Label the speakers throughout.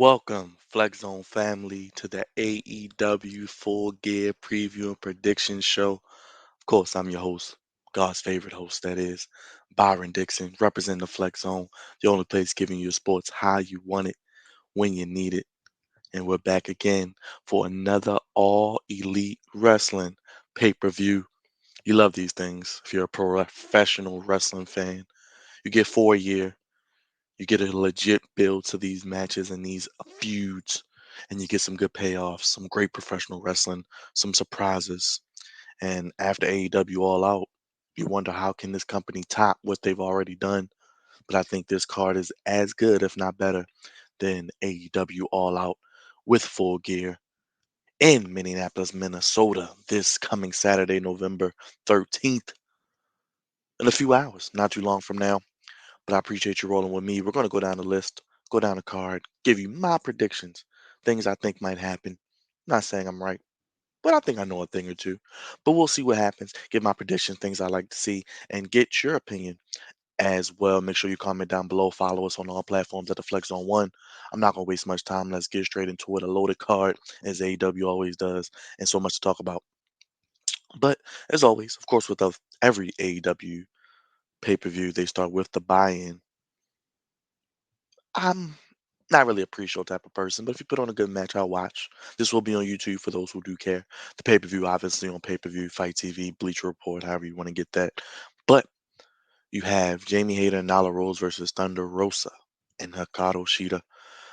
Speaker 1: Welcome, Flex Zone family, to the AEW Full Gear Preview and Prediction Show. Of course, I'm your host, God's favorite host, that is, Byron Dixon, representing the Flex Zone, the only place giving you sports how you want it, when you need it. And we're back again for another All Elite Wrestling pay-per-view. You love these things if you're a professional wrestling fan. You get 4 year. You get a legit build to these matches and these feuds, and you get some good payoffs, some great professional wrestling, some surprises. And after AEW All Out, you wonder how can this company top what they've already done. But I think this card is as good, if not better, than AEW All Out with Full Gear in Minneapolis, Minnesota, this coming Saturday, November 13th, in a few hours, not too long from now. But I appreciate you rolling with me. We're going to go down the list, go down the card, give you my predictions, things I think might happen. Not saying I'm right, but I think I know a thing or two. But we'll see what happens. Give my predictions, things I like to see, and get your opinion as well. Make sure you comment down below. Follow us on all platforms at the Flex Zone One. I'm not going to waste much time. Let's get straight into it. A loaded card, as AEW always does, and so much to talk about. But as always, of course, with every AEW pay per view, they start with the buy in. I'm not really a pre-show type of person, but if you put on a good match, I'll watch. This will be on YouTube for those who do care. The pay-per-view, obviously, on pay-per-view, Fight TV, Bleacher Report, however you want to get that. But you have Jamie Hayter and Nyla Rose versus Thunder Rosa and Hikaru Shida.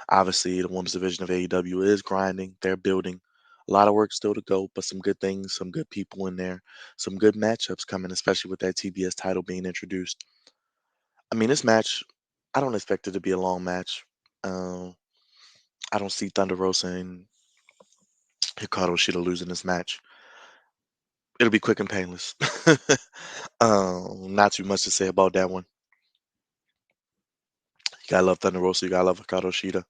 Speaker 1: Obviously, the women's division of AEW is grinding. They're building. A lot of work still to go, but some good things, some good people in there, some good matchups coming, especially with that TBS title being introduced. I mean, this match, I don't expect it to be a long match. Um, I don't see Thunder Rosa and Hikaru Shida losing this match. It'll be quick and painless. Not too much to say about that one. You gotta love Thunder Rosa. You gotta love Hikaru Shida.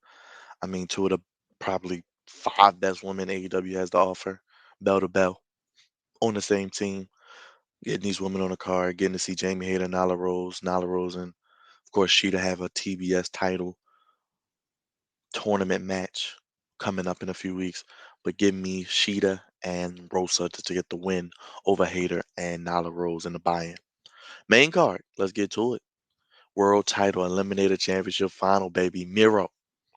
Speaker 1: I mean, two of the probably five best women AEW has to offer, bell to bell, on the same team. Getting these women on the card, getting to see Jamie Hayter, Nyla Rose, and of course Shida have a TBS title tournament match coming up in a few weeks. But give me Sheeta and Rosa to get the win over Hayter and Nyla Rose in the buy-in. Main card, let's get to it. World title eliminator championship final, baby. Miro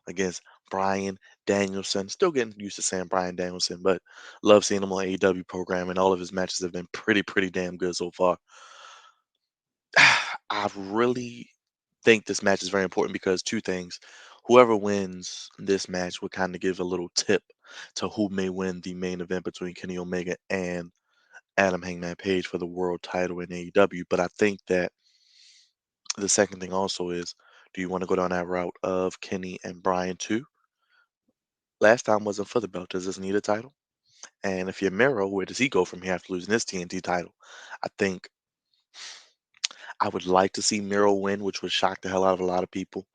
Speaker 1: against Brian Danielson. Still getting used to saying Brian Danielson, but love seeing him on AEW program, and all of his matches have been pretty damn good so far. I really think this match is very important because two things. Whoever wins this match would kind of give a little tip to who may win the main event between Kenny Omega and Adam Hangman Page for the world title in AEW. But I think that the second thing also is, do you want to go down that route of Kenny and Brian too? Last time wasn't for the belt. Does this need a title? And if you're Miro, where does he go from here after losing his TNT title? I think I would like to see Miro win, which would shock the hell out of a lot of people,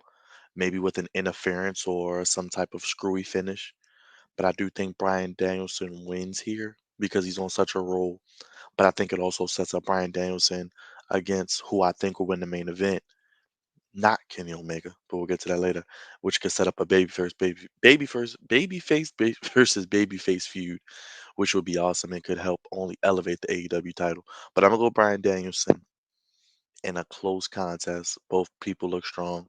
Speaker 1: maybe with an interference or some type of screwy finish. But I do think Brian Danielson wins here because he's on such a roll. But I think it also sets up Brian Danielson against who I think will win the main event, not Kenny Omega, but we'll get to that later, which could set up a versus babyface feud, which would be awesome and could help only elevate the AEW title. But I'm gonna go Brian Danielson in a close contest. Both people look strong.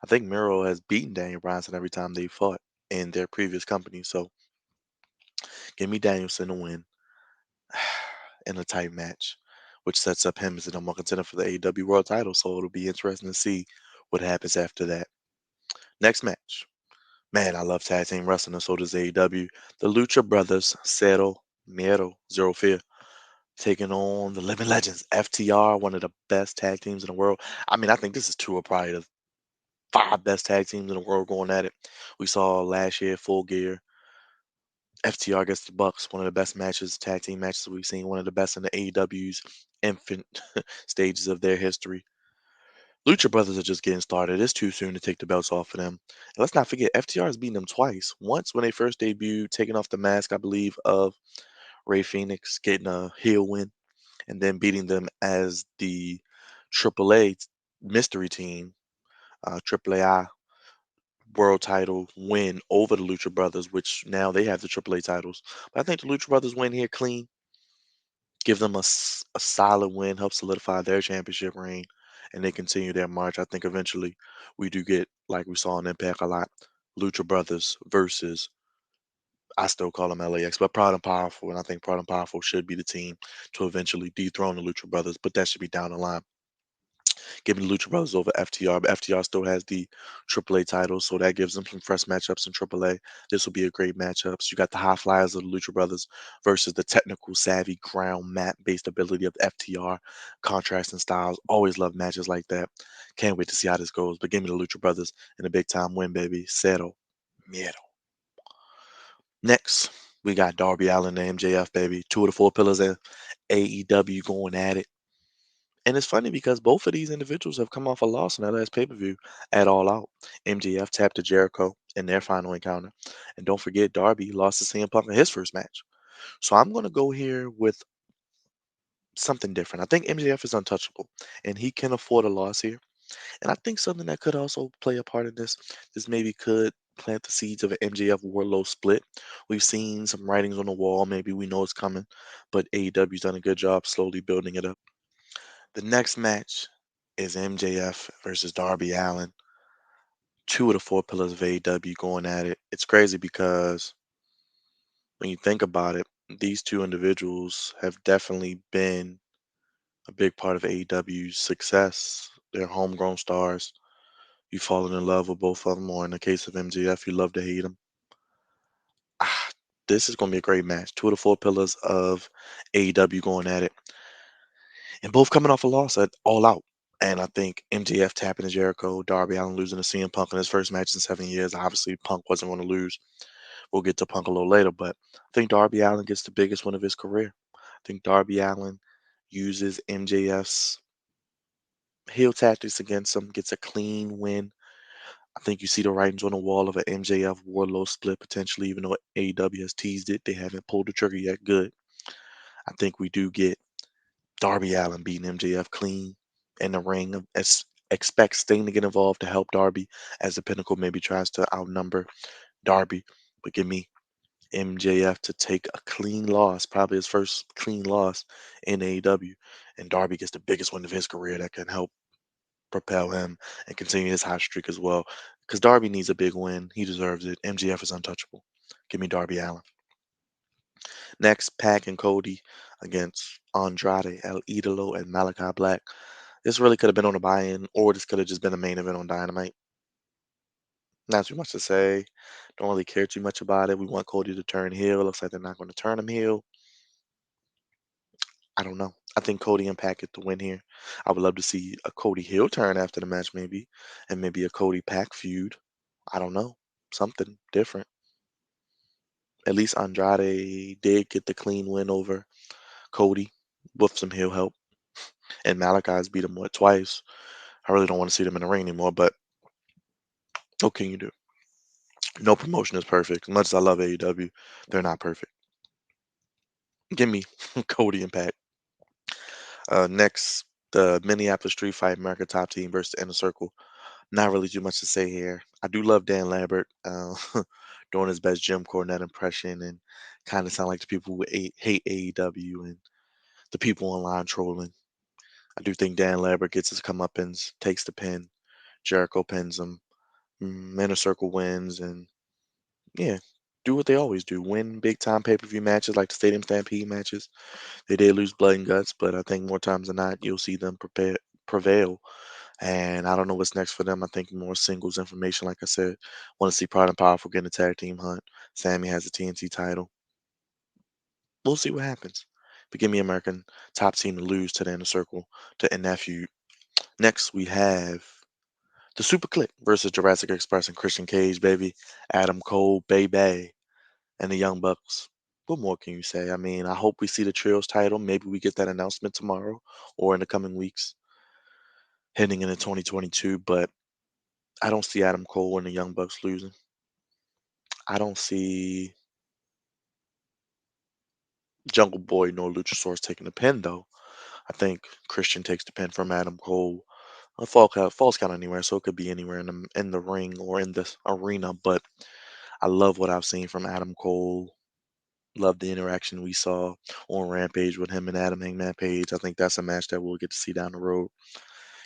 Speaker 1: I think Miro has beaten Daniel Bryanson every time they fought in their previous company. So give me Danielson to win in a tight match, which sets up him as the number one contender for the AEW World Title. So it'll be interesting to see what happens after that. Next match. Man, I love tag team wrestling, and so does AEW. The Lucha Brothers, Cero Miedo, Zero Fear, taking on the Living Legends, FTR, one of the best tag teams in the world. I mean, I think this is two of probably the five best tag teams in the world going at it. We saw last year, Full Gear, FTR against the Bucks, one of the best matches, tag team matches we've seen, one of the best in the AEW's infant stages of their history. Lucha Brothers are just getting started. It's too soon to take the belts off of them. And let's not forget, FTR has beaten them twice. Once when they first debuted, taking off the mask, I believe, of Ray Phoenix, getting a heel win, and then beating them as the AAA mystery team, AAA world title win over the Lucha Brothers, which now they have the AAA titles. But I think the Lucha Brothers win here clean, give them a solid win, help solidify their championship reign, and they continue their march. I think eventually we do get, like we saw in Impact a lot, Lucha Brothers versus, I still call them LAX, but Proud and Powerful, and I think Proud and Powerful should be the team to eventually dethrone the Lucha Brothers, but that should be down the line. Giving the Lucha Brothers over FTR, but FTR still has the AAA title, so that gives them some fresh matchups in AAA. This will be a great matchup. So you got the high flyers of the Lucha Brothers versus the technical savvy ground mat based ability of FTR. Contrasting styles. Always love matches like that. Can't wait to see how this goes. But give me the Lucha Brothers in a big time win, baby. Cero miedo. Next, we got Darby Allen and MJF, baby. Two of the four pillars of AEW going at it. And it's funny because both of these individuals have come off a loss in that last pay per view at All Out. MJF tapped to Jericho in their final encounter. And don't forget, Darby lost to CM Punk in his first match. So I'm going to go here with something different. I think MJF is untouchable and he can afford a loss here. And I think something that could also play a part in this maybe could plant the seeds of an MJF Warlow split. We've seen some writings on the wall. Maybe we know it's coming, but AEW's done a good job slowly building it up. The next match is MJF versus Darby Allen. Two of the four pillars of AEW going at it. It's crazy because when you think about it, these two individuals have definitely been a big part of AEW's success. They're homegrown stars. You've fallen in love with both of them, or in the case of MJF, you love to hate them. Ah, this is going to be a great match. Two of the four pillars of AEW going at it, and both coming off a loss at All Out. And I think MJF tapping to Jericho, Darby Allen losing to CM Punk in his first match in 7 years. Obviously, Punk wasn't going to lose. We'll get to Punk a little later, but I think Darby Allen gets the biggest win of his career. I think Darby Allen uses MJF's heel tactics against him, gets a clean win. I think you see the writings on the wall of an MJF Warlow split potentially, even though AEW has teased it. They haven't pulled the trigger yet. Good. I think we do get Darby Allen beating MJF clean in the ring. Expect Sting to get involved to help Darby as the Pinnacle maybe tries to outnumber Darby. But give me MJF to take a clean loss, probably his first clean loss in AEW. And Darby gets the biggest win of his career that can help propel him and continue his hot streak as well. Because Darby needs a big win. He deserves it. MJF is untouchable. Give me Darby Allen. Next, Pac and Cody against Andrade, El Idolo, and Malachi Black. This really could have been on a buy-in, or this could have just been a main event on Dynamite. Not too much to say. Don't really care too much about it. We want Cody to turn heel. Looks like they're not going to turn him heel. I don't know. I think Cody and Pac get the win here. I would love to see a Cody heel turn after the match, maybe, and maybe a Cody Pac feud. I don't know. Something different. At least Andrade did get the clean win over Cody with some heel help. And Malachi's beat him, what, twice? I really don't want to see them in the ring anymore, but what can you do? No promotion is perfect. As much as I love AEW, they're not perfect. Give me Cody and Pac. Next, the Minneapolis Street Fight America Top Team versus the Inner Circle. Not really too much to say here. I do love Dan Lambert doing his best Jim Cornette impression and kind of sound like the people who hate AEW and the people online trolling. I do think Dan Lambert gets his comeuppance, takes the pin. Jericho pins him. Inner Circle wins, and yeah, do what they always do. Win big time pay per view matches like the Stadium Stampede matches. They did lose blood and guts, but I think more times than not, you'll see them prevail. And I don't know what's next for them. I think more singles information, like I said. Want to see Pride and Powerful get in a tag team hunt. Sammy has the TNT title. We'll see what happens. But give me American top team to lose to the Inner Circle to end that feud. Next, we have the Super Click versus Jurassic Express and Christian Cage, baby. Adam Cole, baby, and the Young Bucks. What more can you say? I mean, I hope we see the Trios title. Maybe we get that announcement tomorrow or in the coming weeks heading into 2022. But I don't see Adam Cole and the Young Bucks losing. I don't see Jungle Boy nor Luchasaurus taking the pin, though. I think Christian takes the pin from Adam Cole. A falls count anywhere, so it could be anywhere in the ring or in this arena. But I love what I've seen from Adam Cole. Love the interaction we saw on Rampage with him and Adam Hangman Page. I think that's a match that we'll get to see down the road.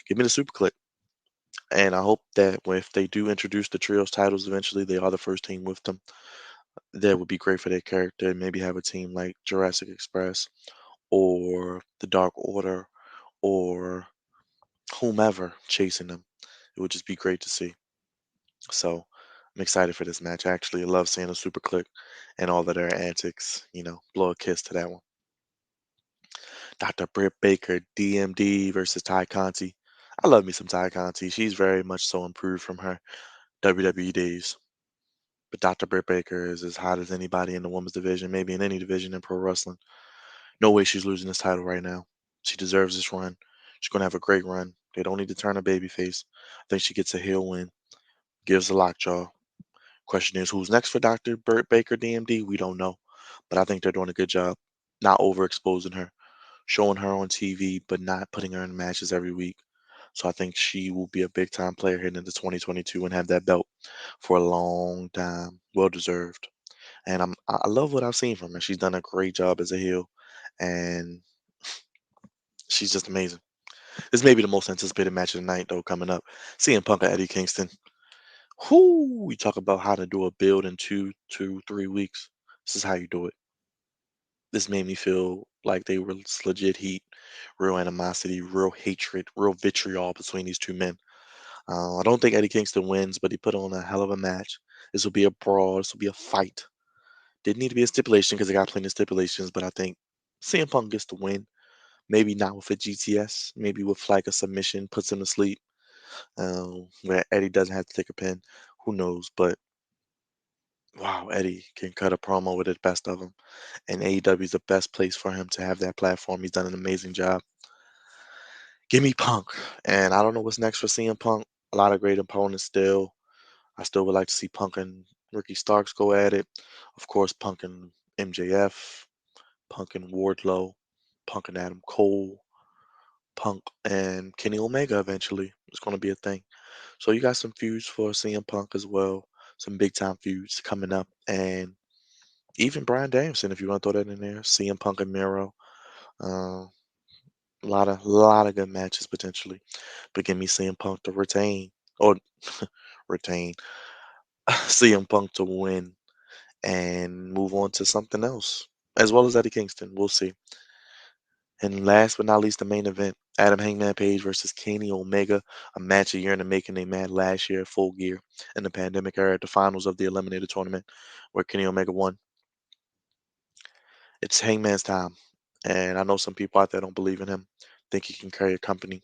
Speaker 1: Give me the super click. And I hope that if they do introduce the trios titles eventually, they are the first team with them. That would be great for their character. And maybe have a team like Jurassic Express or the Dark Order or whomever chasing them. It would just be great to see. So I'm excited for this match. Actually, I love seeing a super click and all of their antics. Blow a kiss to that one. Dr. Britt Baker, DMD versus Ty Conti. I love me some Ty Conti. She's very much so improved from her WWE days. But Dr. Britt Baker is as hot as anybody in the women's division, maybe in any division in pro wrestling. No way she's losing this title right now. She deserves this run. She's going to have a great run. They don't need to turn a babyface. I think she gets a heel win, gives a lockjaw. Question is, who's next for Dr. Britt Baker DMD? We don't know. But I think they're doing a good job not overexposing her, showing her on TV, but not putting her in matches every week. So I think she will be a big time player heading into 2022 and have that belt for a long time. Well deserved. And I love what I've seen from her. She's done a great job as a heel, and she's just amazing. This may be the most anticipated match of the night, though, coming up. CM Punk and Eddie Kingston. Whoo! We talk about how to do a build in 3 weeks. This is how you do it. This made me feel like they were legit heat, real animosity, real hatred, real vitriol between these two men. I don't think Eddie Kingston wins, but he put on a hell of a match. This will be a brawl. This will be a fight. Didn't need to be a stipulation because they got plenty of stipulations, but I think CM Punk gets the win. Maybe not with a GTS, maybe with like a submission, puts him to sleep, where Eddie doesn't have to take a pin. Who knows? But wow, Eddie can cut a promo with the best of them. And AEW is the best place for him to have that platform. He's done an amazing job. Give me Punk. And I don't know what's next for CM Punk. A lot of great opponents still. I still would like to see Punk and Ricky Starks go at it. Of course, Punk and MJF, Punk and Wardlow, Punk and Adam Cole, Punk and Kenny Omega eventually. It's going to be a thing. So you got some feuds for CM Punk as well. Some big time feuds coming up. And even Bryan Danielson, if you want to throw that in there. CM Punk and Miro. Uh, a lot of good matches potentially. But give me CM Punk to retain. Or retain. CM Punk to win and move on to something else. As well as Eddie Kingston. We'll see. And last but not least, the main event, Adam Hangman Page versus Kenny Omega, a match a year in the making. They met last year at Full Gear in the pandemic era at the finals of the Eliminator tournament, where Kenny Omega won. It's Hangman's time, and I know some people out there don't believe in him, think he can carry a company,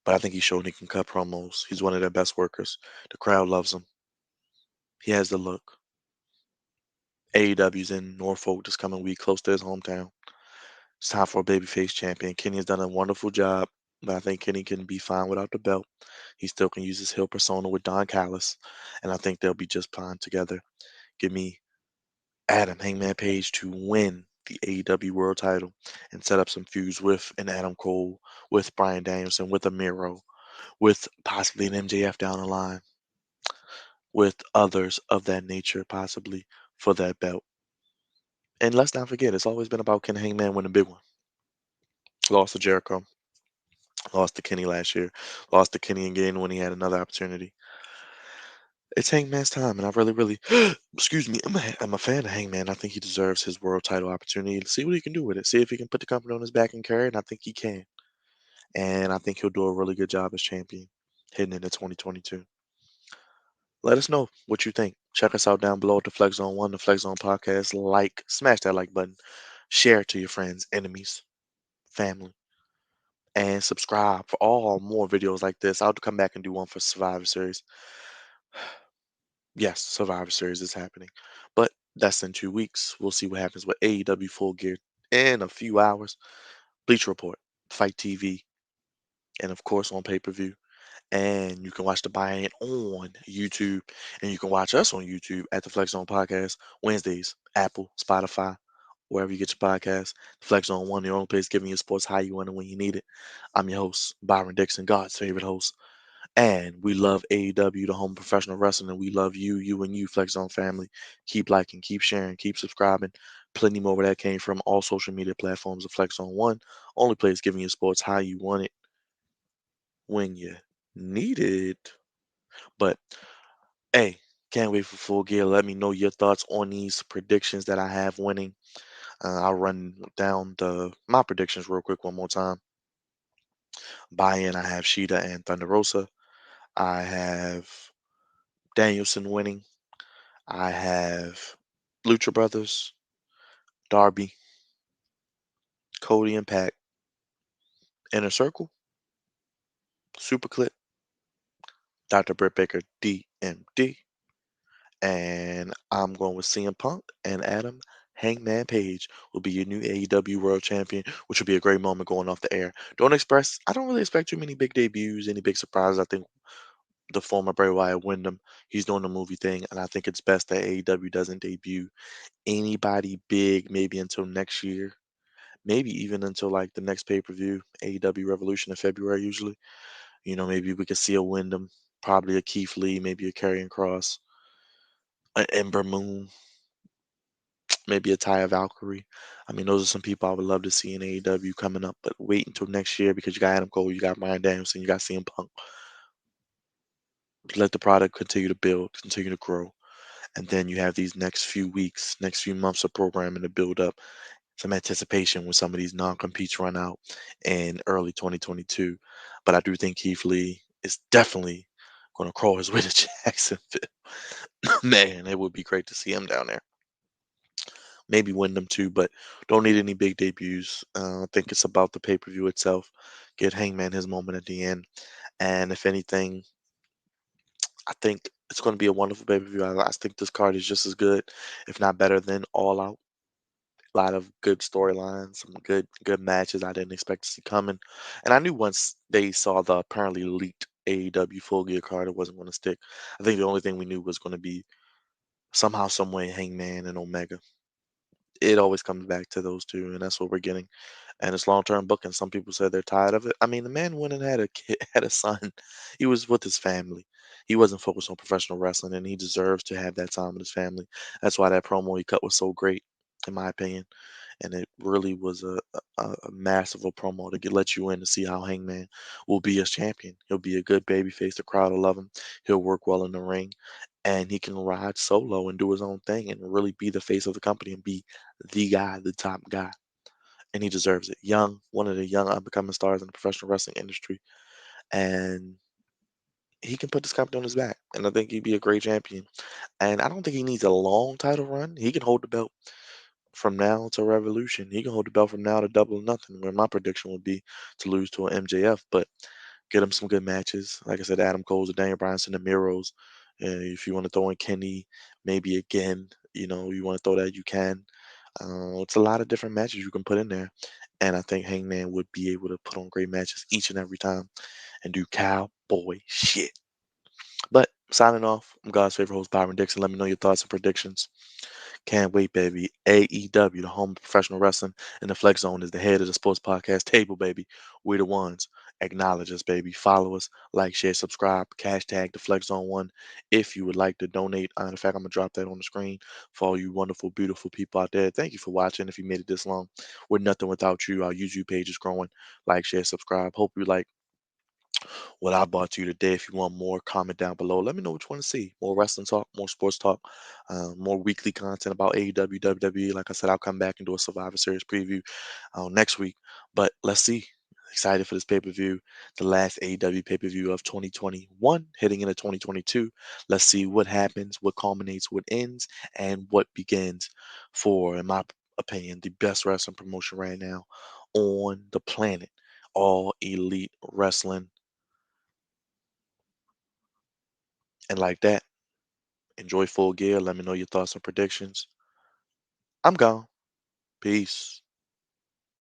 Speaker 1: but I think he's shown he can cut promos. He's one of their best workers. The crowd loves him. He has the look. AEW's in Norfolk this coming week, close to his hometown. It's time for a babyface champion. Kenny has done a wonderful job, but I think Kenny can be fine without the belt. He still can use his heel persona with Don Callis, and I think they'll be just fine together. Give me Adam Hangman Page to win the AEW World Title and set up some feuds with an Adam Cole, with Bryan Danielson, with a Miro, with possibly an MJF down the line, with others of that nature possibly for that belt. And let's not forget, it's always been about can Hangman win a big one. Lost to Jericho, lost to Kenny last year. Lost to Kenny again when he had another opportunity. It's Hangman's time, and I really, really, excuse me, I'm a fan of Hangman. I think he deserves his world title opportunity. See what he can do with it. See if he can put the company on his back and carry it. And I think he can. And I think he'll do a really good job as champion heading into 2022. Let us know what you think. Check us out down below at the Flex Zone 1, the Flex Zone Podcast. Smash that like button. Share it to your friends, enemies, family, and subscribe for all more videos like this. I'll come back and do one for Survivor Series. Yes, Survivor Series is happening, but that's in 2 weeks. We'll see what happens with AEW Full Gear in a few hours. Bleach Report, Fight TV, and of course on pay-per-view. And you can watch the buy-in on YouTube, and you can watch us on YouTube at the Flex Zone Podcast Wednesdays, Apple, Spotify, wherever you get your podcasts. Flex on One, the only place giving you sports how you want it when you need it. I'm your host, Byron Dixon, God's favorite host. And we love AEW, the home of professional wrestling, and we love you and you, Flex Zone family. Keep liking, keep sharing, keep subscribing. Plenty more where that came from. All social media platforms of Flex on One. Only place giving you sports how you want it when you need it. But hey, can't wait for Full Gear. Let me know your thoughts on these predictions that I have winning. I'll run down the my predictions real quick one more time. Buy-in, I have Sheeta and Thunder Rosa. I have Danielson winning. I have Lucha Brothers, Darby, Cody and Pac, Inner Circle, Superclip, Dr. Britt Baker DMD, and I'm going with CM Punk and Adam Hangman Page will be your new AEW World Champion, which will be a great moment going off the air. I don't really expect too many big debuts, any big surprises. I think the former Bray Wyatt Wyndham, he's doing the movie thing, and I think it's best that AEW doesn't debut anybody big maybe until next year. Maybe even until like the next pay-per-view, AEW Revolution in February usually. Maybe we could see a Wyndham, probably a Keith Lee, maybe a Karrion Cross, an Ember Moon, maybe a Taya Valkyrie. I mean, those are some people I would love to see in AEW coming up, but wait until next year because you got Adam Cole, you got Bryan Danielson, you got CM Punk. Let the product continue to build, continue to grow. And then you have these next few weeks, next few months of programming to build up some anticipation when some of these non-competes run out in early 2022. But I do think Keith Lee is definitely going to crawl his way to Jacksonville. Man, it would be great to see him down there. Maybe win them too, but don't need any big debuts. I think it's about the pay-per-view itself. Get Hangman his moment at the end. And if anything, I think it's going to be a wonderful pay-per-view. I think this card is just as good, if not better than All Out. A lot of good storylines, some good matches I didn't expect to see coming. And I knew once they saw the apparently leaked AEW Full Gear card, it wasn't going to stick. I think the only thing we knew was going to be somehow, some way, Hangman and Omega. It always comes back to those two, and that's what we're getting. And it's long-term booking. Some people said they're tired of it. I mean, the man went and had a kid, had a son. He was with his family. He wasn't focused on professional wrestling, and he deserves to have that time with his family. That's why that promo he cut was so great, in my opinion. And it really was a massive promo to let you in to see how Hangman will be as champion. He'll be a good babyface. The crowd will love him. He'll work well in the ring, and he can ride solo and do his own thing and really be the face of the company and be the guy, the top guy. And he deserves it. Young, one of the young up and coming stars in the professional wrestling industry, and he can put this company on his back. And I think he'd be a great champion. And I don't think he needs a long title run. He can hold the belt from now to Revolution. He can hold the belt from now to Double or Nothing, where my prediction would be to lose to an MJF, but get him some good matches. Like I said, Adam Cole's, the Daniel Bryanson, the Miros. If you want to throw in Kenny, maybe again, you want to throw that, you can. It's a lot of different matches you can put in there. And I think Hangman would be able to put on great matches each and every time and do cowboy shit. But signing off, I'm God's favorite host, Byron Dixon. Let me know your thoughts and predictions. Can't wait, baby. AEW, the home of professional wrestling, and the Flex Zone is the head of the sports podcast table, baby. We're the ones. Acknowledge us, baby. Follow us, like, share, subscribe. Hashtag the Flex Zone One. If you would like to donate, in fact, I'm gonna drop that on the screen for all you wonderful, beautiful people out there. Thank you for watching. If you made it this long, we're nothing without you. Our YouTube page is growing. Like, share, subscribe. Hope you like what I brought to you today. If you want more, comment down below. Let me know what you want to see. More wrestling talk, more sports talk, more weekly content about AEW, WWE. Like I said, I'll come back and do a Survivor Series preview next week. But let's see. Excited for this pay per view, the last AEW pay per view of 2021, heading into 2022. Let's see what happens, what culminates, what ends, and what begins for, in my opinion, the best wrestling promotion right now on the planet. All Elite Wrestling. And like that, enjoy Full Gear. Let me know your thoughts and predictions. I'm gone. Peace.